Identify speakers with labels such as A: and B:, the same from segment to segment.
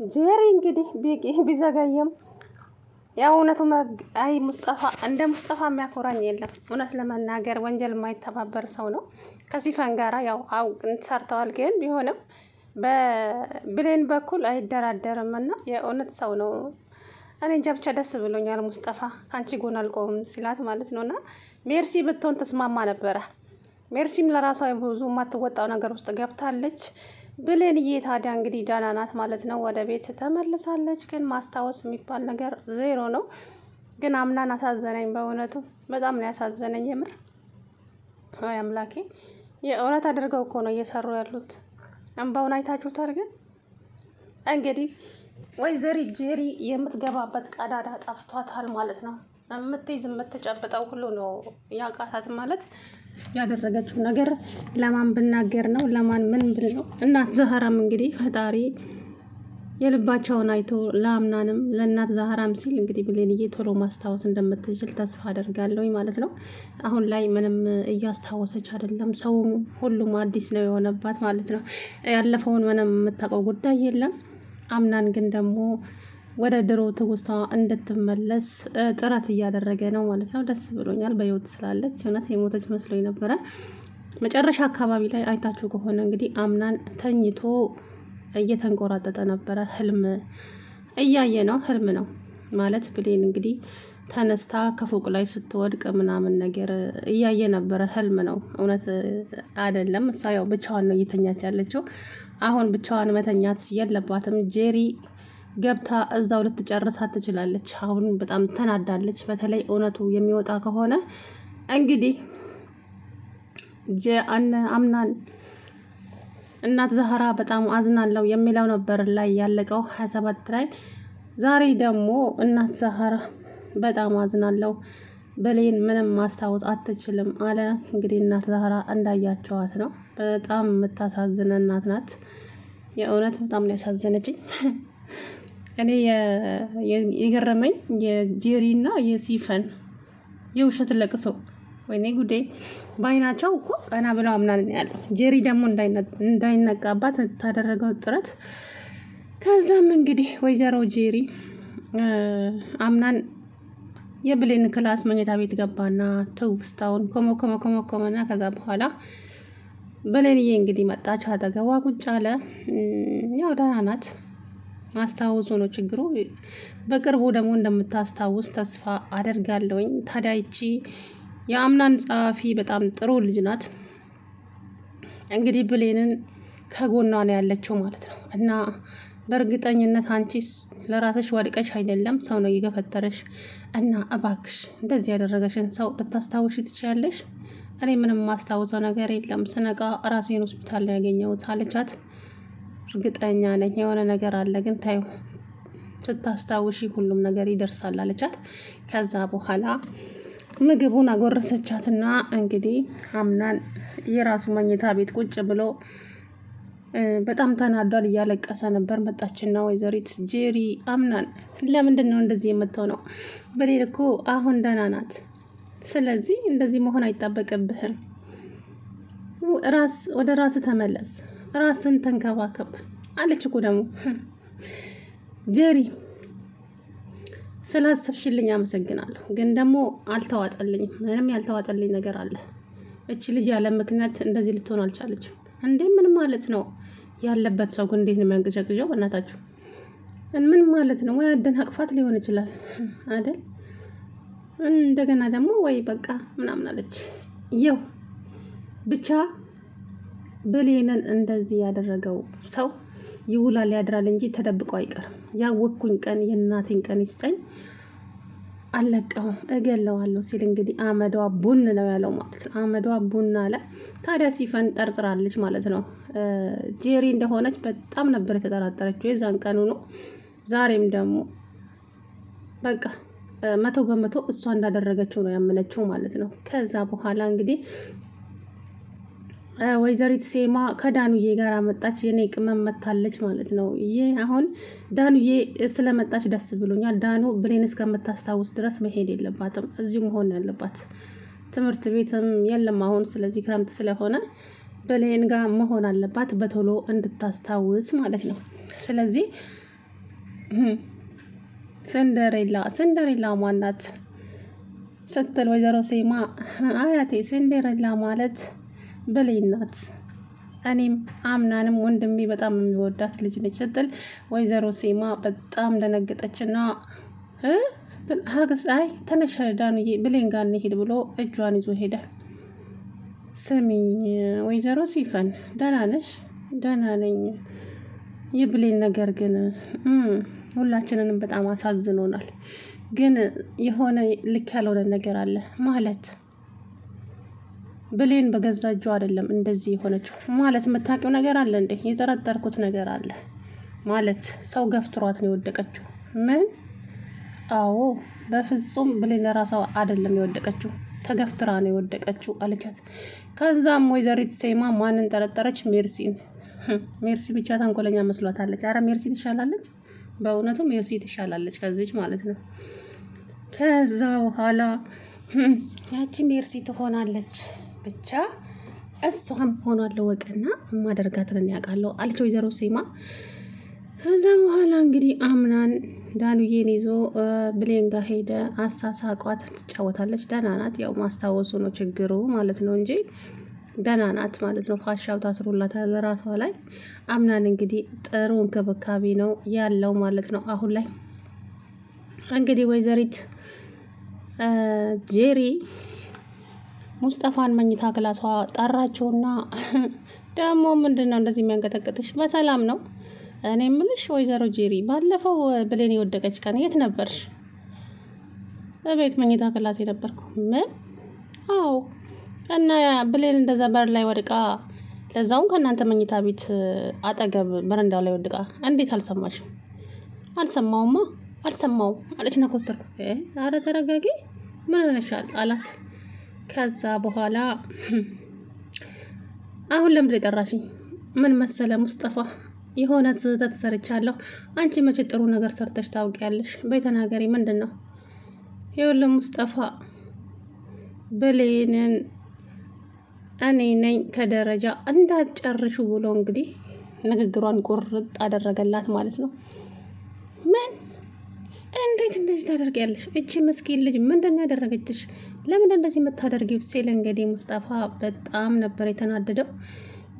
A: ጄሪ እንግዲህ ቢዘገይም ያው እውነቱ አይ ሙስጠፋ እንደ ሙስጠፋ የሚያኮራኝ የለም። እውነት ለመናገር ወንጀል የማይተባበር ሰው ነው። ከሲፈን ጋራ ያው ሰርተዋል፣ ግን ቢሆንም በብሌን በኩል አይደራደርም እና የእውነት ሰው ነው። እኔ እንጃ ብቻ ደስ ብሎኛል። ሙስጠፋ ከአንቺ ጎን አልቆምም ሲላት ማለት ነው። እና ሜርሲ ብትሆን ተስማማ ነበረ። ሜርሲም ለራሷ ብዙ የማትወጣው ነገር ውስጥ ገብታለች። ብሌንዬ ታዲያ እንግዲህ ደህና ናት ማለት ነው። ወደ ቤት ተመልሳለች። ግን ማስታወስ የሚባል ነገር ዜሮ ነው። ግን አምናን አሳዘነኝ። በእውነቱ በጣም ነው ያሳዘነኝ። የምር ወይ አምላኬ፣ የእውነት አድርገው እኮ ነው እየሰሩ ያሉት። እንባውን አይታችሁታል። ግን እንግዲህ ወይዘሪት ጄሪ የምትገባበት ቀዳዳ ጠፍቷታል ማለት ነው። የምትይዝ የምትጨብጠው ሁሉ ነው ያቃታት ማለት ያደረገችው ነገር ለማን ብናገር ነው? ለማን ምን ብል ነው? እናት ዛህራም እንግዲህ ፈጣሪ የልባቸውን አይቶ ለአምናንም ለእናት ዛህራም ሲል እንግዲህ ብሌንዬ ቶሎ ማስታወስ እንደምትችል ተስፋ አደርጋለሁ ማለት ነው። አሁን ላይ ምንም እያስታወሰች አይደለም። ሰው ሁሉም አዲስ ነው የሆነባት ማለት ነው። ያለፈውን ምንም የምታውቀው ጉዳይ የለም። አምናን ግን ደግሞ ወደ ድሮ ትውስታ እንድትመለስ ጥረት እያደረገ ነው ማለት ነው። ደስ ብሎኛል በህይወት ስላለች። እውነት የሞተች መስሎኝ ነበረ። መጨረሻ አካባቢ ላይ አይታችሁ ከሆነ እንግዲህ አምናን ተኝቶ እየተንቆራጠጠ ነበረ። ህልም እያየ ነው። ህልም ነው ማለት ብሌን እንግዲህ ተነስታ ከፎቅ ላይ ስትወድቅ ምናምን ነገር እያየ ነበረ። ህልም ነው፣ እውነት አይደለም። እሷ ያው ብቻዋን ነው እየተኛች ያለችው። አሁን ብቻዋን መተኛት የለባትም። ጄሪ ገብታ እዛው ልትጨርሳት ትችላለች። አሁን በጣም ተናዳለች። በተለይ እውነቱ የሚወጣ ከሆነ እንግዲህ አምናን እናት ዛህራ በጣም አዝናለው የሚለው ነበር ላይ ያለቀው 27 ላይ። ዛሬ ደግሞ እናት ዛህራ በጣም አዝናለው፣ ብሌን ምንም ማስታወስ አትችልም አለ። እንግዲህ እናት ዛህራ እንዳያቸዋት ነው። በጣም የምታሳዝነ እናት ናት። የእውነት በጣም ነው ያሳዘነችኝ። እኔ የገረመኝ የጄሪና የሲፈን የውሸት ለቅሶ፣ ወይኔ ጉዴ! በአይናቸው እኮ ቀና ብለው አምናን ያለው። ጄሪ ደግሞ እንዳይነቃባት ታደረገው ጥረት። ከዛም እንግዲህ ወይዘሮ ጄሪ አምናን የብሌን ክላስ መኝታ ቤት ገባና ትውስታውን ኮመኮመና ከዛ በኋላ ብሌንዬ እንግዲህ መጣች። አጠገቧ ቁጭ አለ። ያው ደህና ናት። ማስታወሱ ነው ችግሩ። በቅርቡ ደግሞ እንደምታስታውስ ተስፋ አደርጋለሁኝ። ታዲያ ይቺ የአምናን ጸሐፊ በጣም ጥሩ ልጅ ናት። እንግዲህ ብሌንን ከጎኗ ነው ያለችው ማለት ነው። እና በእርግጠኝነት አንቺስ ለራስሽ ወድቀሽ አይደለም፣ ሰው ነው እየገፈተረሽ። እና እባክሽ እንደዚህ ያደረገሽን ሰው ልታስታውሽ ትችያለሽ? እኔ ምንም ማስታወሰው ነገር የለም፣ ስነቃ ራሴን ሆስፒታል ላይ ያገኘሁት አለቻት። እርግጠኛ ነኝ የሆነ ነገር አለ፣ ግን ታዩ ስታስታውሺ ሁሉም ነገር ይደርሳል አለቻት። ከዛ በኋላ ምግቡን አጎረሰቻትና እንግዲህ አምናን የራሱ መኝታ ቤት ቁጭ ብሎ በጣም ተናዷል፣ እያለቀሰ ነበር። መጣችና ወይዘሪት ጄሪ አምናን ለምንድን ነው እንደዚህ የምትሆነው? ብሌን እኮ አሁን ደህና ናት። ስለዚህ እንደዚህ መሆን አይጠበቅብህም። ወደ ራስ ተመለስ፣ ራስን ተንከባከብ አለች እኮ ደግሞ ጄሪ። ስላሰብሽልኝ አመሰግናለሁ፣ ግን ደግሞ አልተዋጠልኝም። ምንም ያልተዋጠልኝ ነገር አለ። እቺ ልጅ ያለ ምክንያት እንደዚህ ልትሆን አልቻለችም። እንዴ ምን ማለት ነው? ያለበት ሰው ግን እንዴት ነው የሚያንቀጨቅጨው? በእናታችሁ ምን ማለት ነው? ወይ አደናቅፋት ሊሆን ይችላል አይደል? እንደገና ደግሞ ወይ በቃ ምናምን አለች። ይው ብቻ ብሌንን እንደዚህ ያደረገው ሰው ይውላል ያድራል እንጂ ተደብቆ አይቀርም። ያወቅኩኝ ቀን የእናቴን ቀን ይስጠኝ፣ አለቀውም፣ እገለዋለሁ ሲል እንግዲህ አመዷ ቡን ነው ያለው ማለት ነው። አመዷ ቡን አለ። ታዲያ ሲፈን ጠርጥራለች ማለት ነው። ጄሪ እንደሆነች በጣም ነበር የተጠራጠረችው የዛን ቀኑ ነው። ዛሬም ደግሞ በቃ 100% እሷ እንዳደረገችው ነው ያመነችው ማለት ነው። ከዛ በኋላ እንግዲህ ወይዘሪት ሴማ ከዳኑዬ ጋር መጣች። የኔ ቅመም መታለች ማለት ነው። ይህ አሁን ዳኑዬ ስለመጣች ደስ ብሎኛል። ዳኑ ብሌን እስከምታስታውስ ድረስ መሄድ የለባትም፣ እዚሁ መሆን ያለባት። ትምህርት ቤትም የለም አሁን፣ ስለዚህ ክረምት ስለሆነ ብሌን ጋር መሆን አለባት በቶሎ እንድታስታውስ ማለት ነው። ስለዚህ ሰንደሬላ ማናት ስትል ወይዘሮ ሴማ አያቴ ሰንደሬላ ማለት ብሌን ናት፣ እኔም አምናንም ወንድሜ በጣም የሚወዳት ልጅ ነች ስትል ወይዘሮ ሴማ በጣም ደነገጠችና ስትል አይ ተነሽ ዳኑዬ ብሌን ጋር እንሂድ ብሎ እጇን ይዞ ሄደ። ስሚኝ ወይዘሮ ሲፈን ደህና ነሽ? ደህና ነኝ። የብሌን ነገር ግን ሁላችንንም በጣም አሳዝኖናል። ግን የሆነ ልክ ያልሆነ ነገር አለ ማለት ብሌን በገዛ እጇ አይደለም እንደዚህ የሆነችው ማለት የምታውቂው ነገር አለ እንዴ? የጠረጠርኩት ነገር አለ ማለት ሰው ገፍትሯት ነው የወደቀችው። ምን? አዎ በፍጹም ብሌን ለራሷ አይደለም የወደቀችው፣ ተገፍትራ ነው የወደቀችው አለቻት። ከዛም ወይዘሪት ሴማ ማንን ጠረጠረች? ሜርሲን። ሜርሲ ብቻ ተንኮለኛ መስሏታለች። አረ ሜርሲ ትሻላለች፣ በእውነቱ ሜርሲ ትሻላለች ከዚች ማለት ነው። ከዛ በኋላ ያቺ ሜርሲ ትሆናለች ብቻ እሷም ሆኗል ወቅና ማደርጋትን ያውቃለሁ አለች ወይዘሮ ሴማ። ከዛ በኋላ እንግዲህ አምናን ዳኑዬን ይዞ ብሌን ጋር ሄደ። አሳሳቋት፣ ትጫወታለች። ደህና ናት። ያው ማስታወሱ ነው ችግሩ ማለት ነው እንጂ ደህና ናት ማለት ነው። ፋሻው ታስሮላታል ራሷ ላይ። አምናን እንግዲህ ጥሩ እንክብካቤ ነው ያለው ማለት ነው አሁን ላይ። እንግዲህ ወይዘሪት ጄሪ ሙስጠፋን መኝታ ክላሷ ጠራችውና ደግሞ ምንድን ነው እንደዚህ የሚያንቀጠቅጥሽ? በሰላም ነው? እኔ የምልሽ ወይዘሮ ጄሪ ባለፈው ብሌን የወደቀች ቀን የት ነበርሽ? በቤት መኝታ ክላስ የነበርኩ። ምን? አዎ። እና ብሌን እንደዛ በር ላይ ወድቃ፣ ለዛውም ከእናንተ መኝታ ቤት አጠገብ በረንዳው ላይ ወድቃ እንዴት አልሰማሽም? አልሰማውም አለችና ኮስተር። አረ ተረጋጊ፣ ምን ሆነሻል አላት። ከዛ በኋላ አሁን ለምንድን የጠራሽኝ? ምን መሰለ ሙስጠፋ፣ የሆነ ስህተት ሰርቻለሁ። አንቺ መቼ ጥሩ ነገር ሰርተሽ ታውቂያለሽ? በይ ተናገሪ፣ ምንድን ነው? ይኸውልህ ሙስጠፋ፣ ብሌንን እኔ ነኝ ከደረጃ እንዳትጨርሹ ብሎ እንግዲህ ንግግሯን ቁርጥ አደረገላት ማለት ነው። ምን? እንዴት እንደዚህ ታደርጊያለሽ? እቺ ምስኪን ልጅ ምንድን ነው ያደረገችሽ? ለምን እንደዚህ የምታደርጊው? ሲል እንግዲህ ሙስጠፋ በጣም ነበር የተናደደው።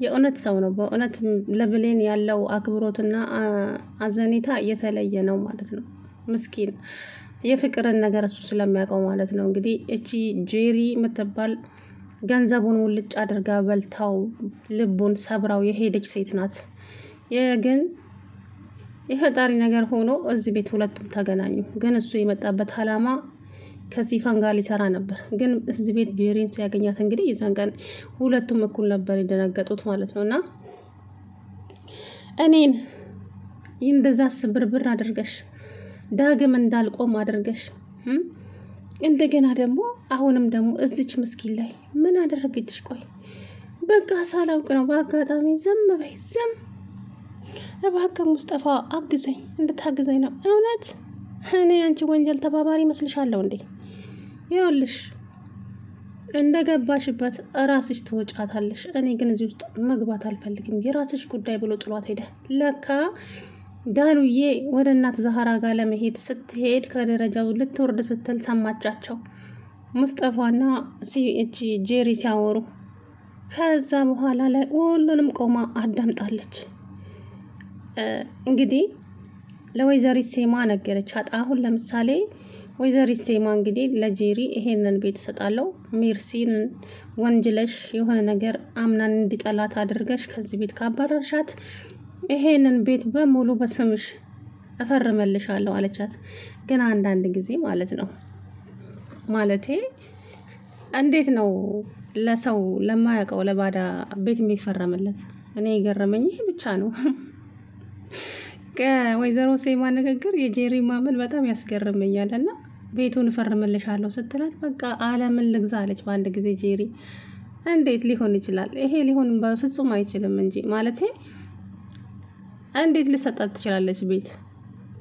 A: የእውነት ሰው ነው በእውነት ለብሌን ያለው አክብሮትና አዘኔታ የተለየ ነው ማለት ነው። ምስኪን የፍቅርን ነገር እሱ ስለሚያውቀው ማለት ነው። እንግዲህ እቺ ጄሪ የምትባል ገንዘቡን ውልጭ አድርጋ በልታው ልቡን ሰብራው የሄደች ሴት ናት። ግን የፈጣሪ ነገር ሆኖ እዚህ ቤት ሁለቱም ተገናኙ። ግን እሱ የመጣበት አላማ ከሲፋን ጋር ሊሰራ ነበር። ግን እዚህ ቤት ጄሪን ሲያገኛት እንግዲህ የዛን ቀን ሁለቱም እኩል ነበር የደነገጡት ማለት ነው። እና እኔን እንደዛ ስብርብር አድርገሽ ዳግም እንዳልቆም አድርገሽ እንደገና ደግሞ አሁንም ደግሞ እዚች ምስኪን ላይ ምን አደረገችሽ? ቆይ በቃ ሳላውቅ ነው በአጋጣሚ። ዝም በይ ዝም። እባክህ ሙስጠፋ አግዘኝ፣ እንድታግዘኝ ነው። እውነት እኔ አንቺ ወንጀል ተባባሪ መስልሻለሁ እንዴ? ይኸውልሽ እንደ ገባሽበት ራስሽ ትወጫታለሽ። እኔ ግን እዚህ ውስጥ መግባት አልፈልግም። የራስሽ ጉዳይ ብሎ ጥሏት ሄደ። ለካ ዳኑዬ ወደ እናት ዛህራ ጋር ለመሄድ ስትሄድ ከደረጃው ልትወርድ ስትል ሰማቻቸው ሙስጠፋና ጄሪ ሲያወሩ። ከዛ በኋላ ላይ ሁሉንም ቆማ አዳምጣለች። እንግዲህ ለወይዘሪት ሴማ ነገረቻት። አሁን ለምሳሌ ወይዘሪት ሴማ እንግዲህ ለጄሪ ይሄንን ቤት እሰጣለሁ፣ ሜርሲን ወንጅለሽ የሆነ ነገር አምናን እንዲጠላት አድርገሽ ከዚህ ቤት ካባረርሻት ይሄንን ቤት በሙሉ በስምሽ እፈርመልሻለሁ አለቻት። ግን አንዳንድ ጊዜ ማለት ነው ማለቴ እንዴት ነው ለሰው ለማያውቀው ለባዳ ቤት የሚፈረምለት? እኔ የገረመኝ ይሄ ብቻ ነው። ከወይዘሮ ሴማ ንግግር የጄሪ ማመን በጣም ያስገርመኛል። እና ቤቱን እፈርምልሻለሁ ስትላት በቃ ዓለምን ልግዛ አለች በአንድ ጊዜ ጄሪ። እንዴት ሊሆን ይችላል? ይሄ ሊሆን በፍጹም አይችልም እንጂ ማለቴ እንዴት ልሰጣት ትችላለች ቤት?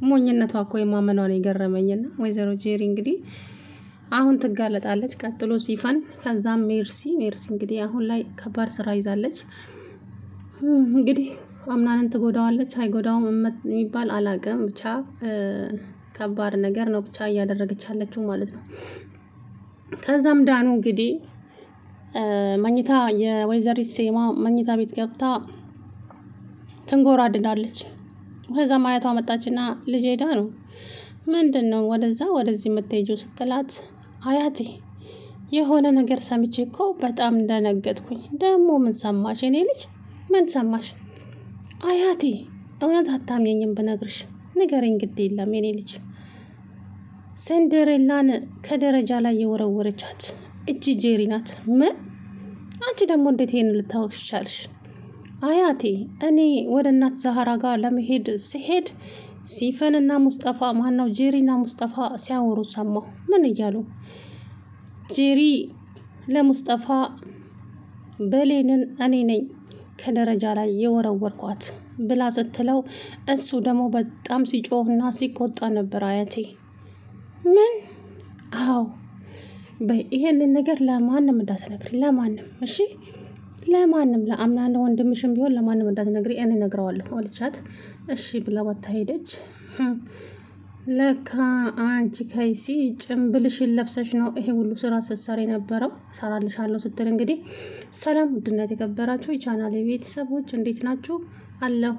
A: ሞኝነቷ እኮ የማመኗን የገረመኝና ወይዘሮ ጄሪ እንግዲህ አሁን ትጋለጣለች። ቀጥሎ ሲፈን፣ ከዛም ሜርሲ እንግዲህ አሁን ላይ ከባድ ስራ ይዛለች። እንግዲህ አምናንን ትጎዳዋለች አይጎዳውም የሚባል አላውቅም። ብቻ ከባድ ነገር ነው ብቻ እያደረገች ያለችው ማለት ነው። ከዛም ዳኑ እንግዲህ መኝታ የወይዘሪት ሴማ መኝታ ቤት ገብታ ትንጎራድዳለች። ከዛ ማየቷ መጣችና ልጄ ዳኑ ምንድን ነው ወደዛ ወደዚህ የምትሄጂው ስትላት፣ አያቴ የሆነ ነገር ሰምቼ እኮ በጣም እንደነገጥኩኝ። ደግሞ ምን ሰማሽ የኔ ልጅ? ምን ሰማሽ? አያቴ እውነት አታምኘኝም ብነግርሽ። ንገረኝ ግድ የለም የኔ ልጅ። ሲንደሬላን ከደረጃ ላይ የወረወረቻት እጅ ጄሪ ናት። ምን? አንቺ ደግሞ እንዴት ይሄን ልታወቅሽ ቻልሽ? አያቴ እኔ ወደ እናት ዛህራ ጋር ለመሄድ ሲሄድ ሲፈንና ሙስጠፋ ማነው ጄሪና ሙስጠፋ ሲያወሩ ሰማሁ። ምን እያሉ? ጄሪ ለሙስጠፋ በሌንን እኔ ነኝ ከደረጃ ላይ የወረወርኳት ብላ ስትለው፣ እሱ ደግሞ በጣም ሲጮህና ሲቆጣ ነበር። አያቴ ምን? አዎ ይሄንን ነገር ለማንም እንዳትነግሪ፣ ለማንም እሺ፣ ለማንም ለአምናን ወንድምሽም ቢሆን ለማንም እንዳትነግሪ፣ እኔ እነግረዋለሁ አለቻት። እሺ ብላ ወጥታ ሄደች። ለካ አንቺ ከይሲ ጭንብልሽን ለብሰሽ ነው ይሄ ሁሉ ስራ ስትሰሪ የነበረው፣ እሰራልሻለሁ ስትል እንግዲህ። ሰላም ውድነት የተከበራችሁ የቻናሌ ቤተሰቦች እንዴት ናችሁ? አለሁ